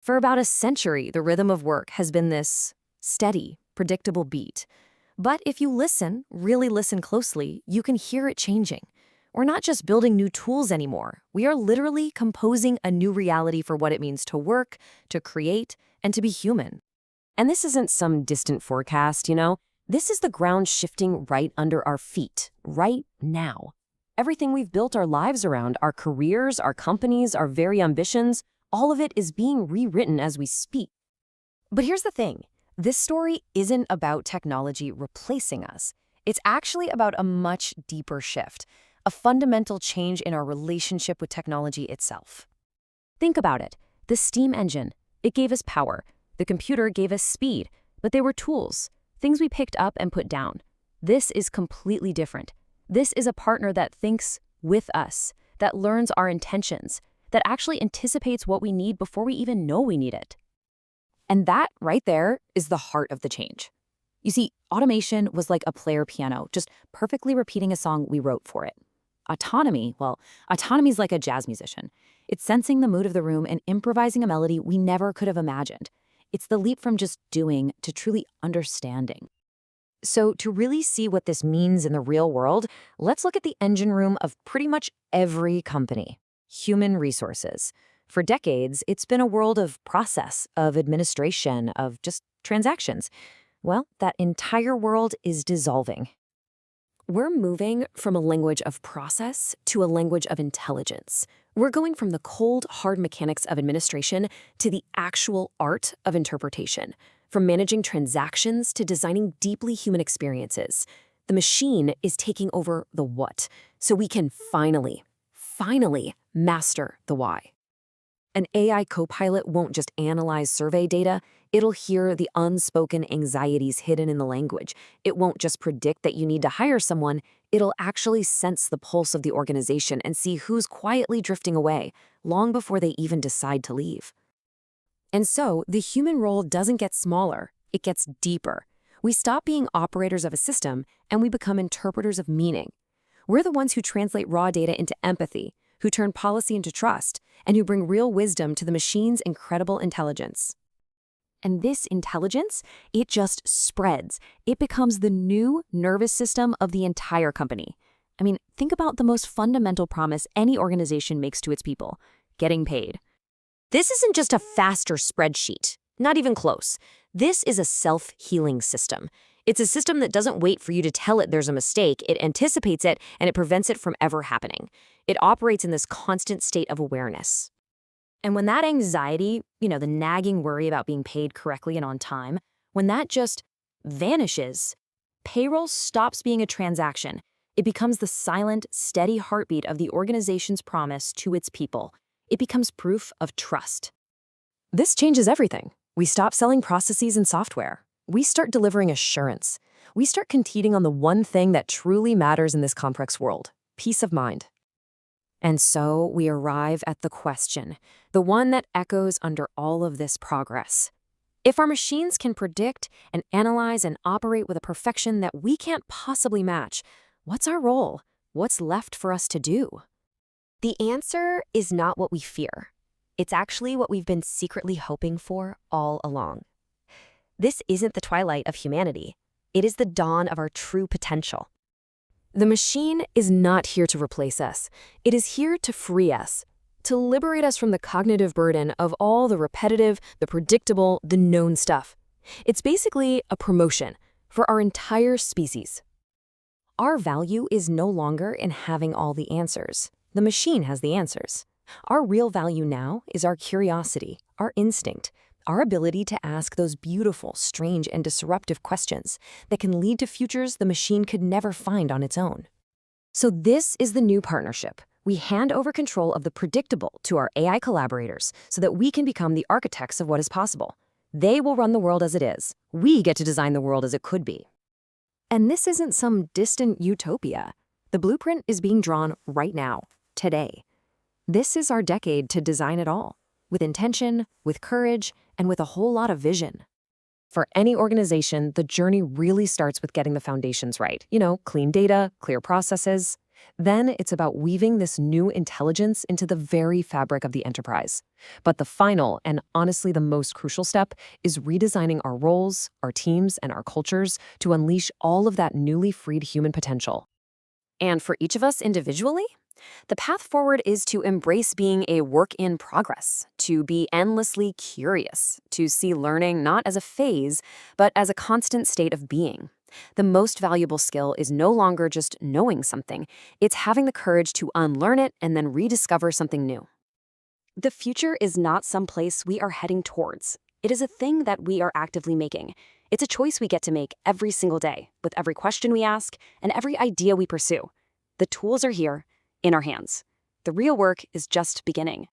For about a century, the rhythm of work has been this steady, predictable beat. But if you listen, really listen closely, you can hear it changing. We're not just building new tools anymore. We are literally composing a new reality for what it means to work, to create, and to be human. And this isn't some distant forecast, This is the ground shifting right under our feet, right now. Everything we've built our lives around, our careers, our companies, our very ambitions, all of it is being rewritten as we speak. But here's the thing. This story isn't about technology replacing us. It's actually about a much deeper shift, a fundamental change in our relationship with technology itself. Think about it. The steam engine, it gave us power. The computer gave us speed, but they were tools, things we picked up and put down. This is completely different. This is a partner that thinks with us, that learns our intentions, that actually anticipates what we need before we even know we need it. And that right there is the heart of the change. You see, automation was like a player piano, just perfectly repeating a song we wrote for it. Autonomy is like a jazz musician. It's sensing the mood of the room and improvising a melody we never could have imagined. It's the leap from just doing to truly understanding. So to really see what this means in the real world, let's look at the engine room of pretty much every company. Human resources. For decades, it's been a world of process, of administration, of just transactions. Well, that entire world is dissolving. We're moving from a language of process to a language of intelligence. We're going from the cold, hard mechanics of administration to the actual art of interpretation, from managing transactions to designing deeply human experiences. The machine is taking over the what, so we can finally master the why. An AI copilot won't just analyze survey data, it'll hear the unspoken anxieties hidden in the language. It won't just predict that you need to hire someone, it'll actually sense the pulse of the organization and see who's quietly drifting away, long before they even decide to leave. And so, the human role doesn't get smaller, it gets deeper. We stop being operators of a system, and we become interpreters of meaning. We're the ones who translate raw data into empathy, who turn policy into trust, and who bring real wisdom to the machine's incredible intelligence. And this intelligence, it just spreads. It becomes the new nervous system of the entire company. I mean, think about the most fundamental promise any organization makes to its people: getting paid. This isn't just a faster spreadsheet, not even close. This is a self-healing system. It's a system that doesn't wait for you to tell it there's a mistake. It anticipates it, and it prevents it from ever happening. It operates in this constant state of awareness. And when that anxiety, the nagging worry about being paid correctly and on time, when that just vanishes, payroll stops being a transaction. It becomes the silent, steady heartbeat of the organization's promise to its people. It becomes proof of trust. This changes everything. We stop selling processes and software. We start delivering assurance. We start competing on the one thing that truly matters in this complex world: peace of mind. And so we arrive at the question, the one that echoes under all of this progress. If our machines can predict and analyze and operate with a perfection that we can't possibly match, what's our role? What's left for us to do? The answer is not what we fear. It's actually what we've been secretly hoping for all along. This isn't the twilight of humanity. It is the dawn of our true potential. The machine is not here to replace us. It is here to free us, to liberate us from the cognitive burden of all the repetitive, the predictable, the known stuff. It's basically a promotion for our entire species. Our value is no longer in having all the answers. The machine has the answers. Our real value now is our curiosity, our instinct, our ability to ask those beautiful, strange, and disruptive questions that can lead to futures the machine could never find on its own. So this is the new partnership. We hand over control of the predictable to our AI collaborators so that we can become the architects of what is possible. They will run the world as it is. We get to design the world as it could be. And this isn't some distant utopia. The blueprint is being drawn right now, today. This is our decade to design it all, with intention, with courage, and with a whole lot of vision. For any organization, the journey really starts with getting the foundations right. Clean data, clear processes. Then it's about weaving this new intelligence into the very fabric of the enterprise. But the final, and honestly the most crucial step, is redesigning our roles, our teams, and our cultures to unleash all of that newly freed human potential. And for each of us individually, the path forward is to embrace being a work in progress, to be endlessly curious, to see learning not as a phase, but as a constant state of being. The most valuable skill is no longer just knowing something, it's having the courage to unlearn it and then rediscover something new. The future is not some place we are heading towards. It is a thing that we are actively making. It's a choice we get to make every single day, with every question we ask and every idea we pursue. The tools are here, in our hands. The real work is just beginning.